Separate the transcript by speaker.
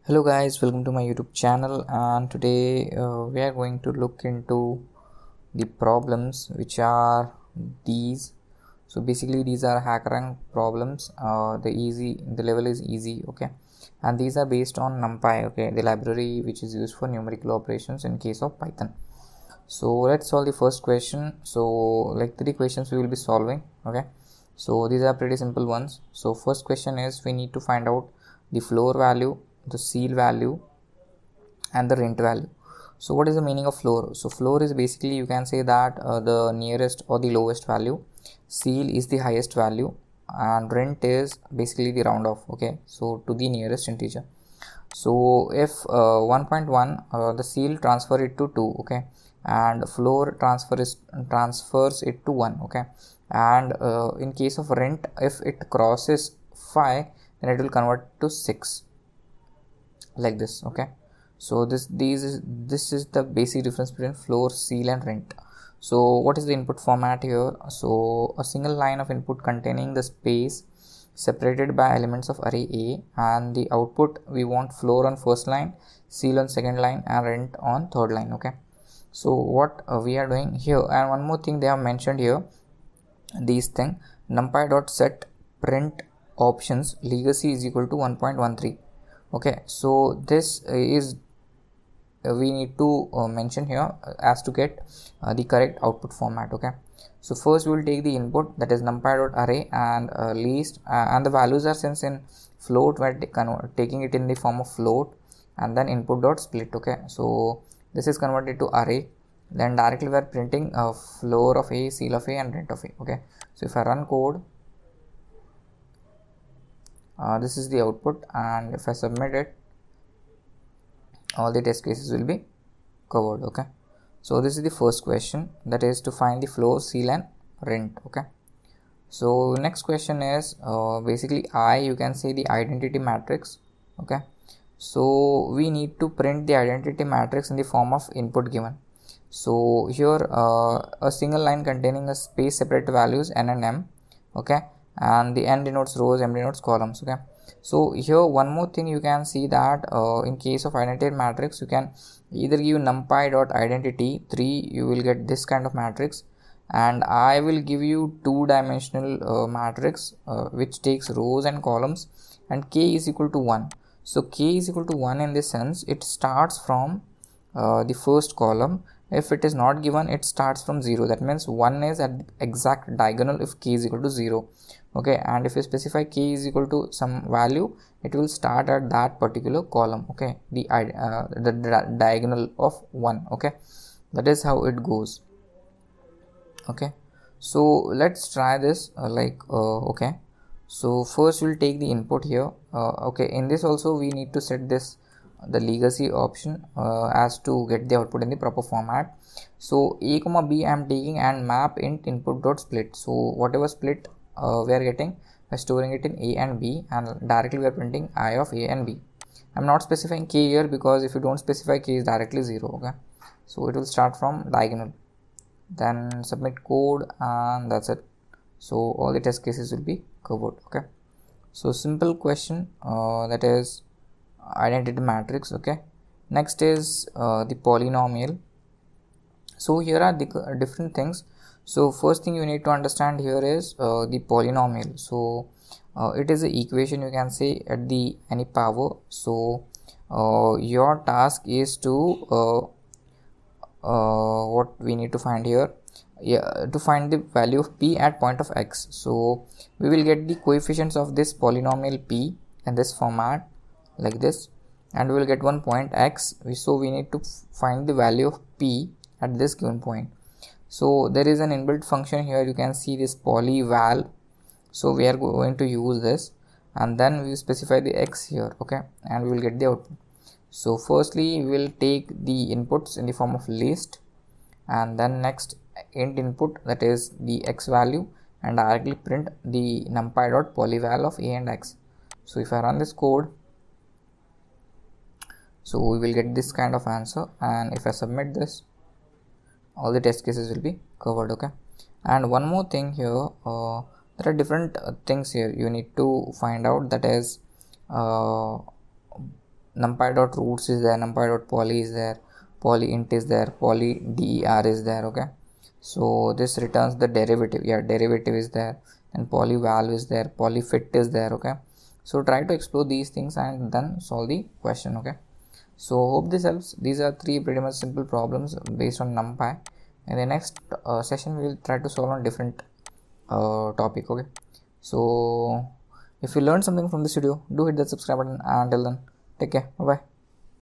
Speaker 1: Hello guys, welcome to my YouTube channel, and today we are going to look into the problems which are these. So basically these are HackerRank problems. The level is easy, okay, and these are based on NumPy, okay, the library which is used for numerical operations in case of Python. So let's solve the first question. So like 3 questions we will be solving, okay. So these are pretty simple ones. So first question is we need to find out the floor value, the seal value, and the rent value. So what is the meaning of floor? So floor is basically, you can say that the nearest or the lowest value, seal is the highest value, and rent is basically the round off, okay, so to the nearest integer. So if 1.1 the seal transfer it to 2, okay, and floor transfers it to 1, okay, and in case of rent, if it crosses 5, then it will convert to 6, like this, okay. So this is the basic difference between floor, seal, and rent. So what is the input format here? So a single line of input containing the space separated by elements of array A, and the output we want floor on first line, seal on second line, and rent on third line, okay. So what we are doing here, and one more thing they have mentioned here, these thing numpy.set print options legacy is equal to 1.13, okay. So this is we need to mention here as to get the correct output format, okay. So first we will take the input, that is numpy.array, and and the values are since in float, we're taking it in the form of float, and then input.split, okay. So this is converted to array, then directly we are printing floor of A, seal of A, and rent of A, okay. So if I run code, this is the output, and if I submit it, all the test cases will be covered, okay. So this is the first question, that is to find the floor, seal, and rent, okay. So next question is basically you can say the identity matrix, okay. So we need to print the identity matrix in the form of input given. So here a single line containing a space separate values n and m, okay, and the n denotes rows, m denotes columns, okay. So here one more thing you can see that in case of identity matrix, you can either give numpy.identity 3, you will get this kind of matrix, and I will give you 2-dimensional matrix which takes rows and columns, and k is equal to 1. So k is equal to 1 in this sense, it starts from the first column. If it is not given, it starts from 0, that means 1 is at exact diagonal if k is equal to 0, okay. And if you specify k is equal to some value, it will start at that particular column, okay, the diagonal of 1, okay. That is how it goes, okay. So let's try this okay. So first we'll take the input here, okay. In this also we need to set this the legacy option as to get the output in the proper format. So a comma b I am taking, and map int input.split. So whatever split we are getting, by storing it in a and b, and directly we are printing I of a and b. I'm not specifying k here because if you don't specify, k is directly 0, okay. So it will start from diagonal, then submit code, and that's it. So all the test cases will be covered, okay. So simple question, that is identity matrix, okay. Next is the polynomial. So here are the different things. So first thing you need to understand here is the polynomial. So it is an equation, you can say, at the any power. So your task is to what we need to find here, to find the value of p at point of x. So we will get the coefficients of this polynomial p in this format, like this, and we will get one point x. So we need to find the value of p at this given point. So there is an inbuilt function here, you can see this polyval. So we are going to use this, and then we specify the x here, okay, and we will get the output. So firstly we will take the inputs in the form of list, and then next int input, that is the x value, and directly print the numpy.polyval of a and x. So if I run this code, so we will get this kind of answer, and if I submit this, all the test cases will be covered, okay. And one more thing here, there are different things here you need to find out, that is numpy dot roots is there, numpy dot poly is there, poly int is there, poly der is there. Okay, so this returns the derivative. Yeah, derivative is there, and poly valve is there, poly fit is there. Okay, so try to explore these things and then solve the question. Okay, so hope this helps. These are three pretty much simple problems based on numpy. In the next session we will try to solve on different topic. Okay, so if you learned something from this video, do hit that subscribe button, and until then, take care. Bye bye.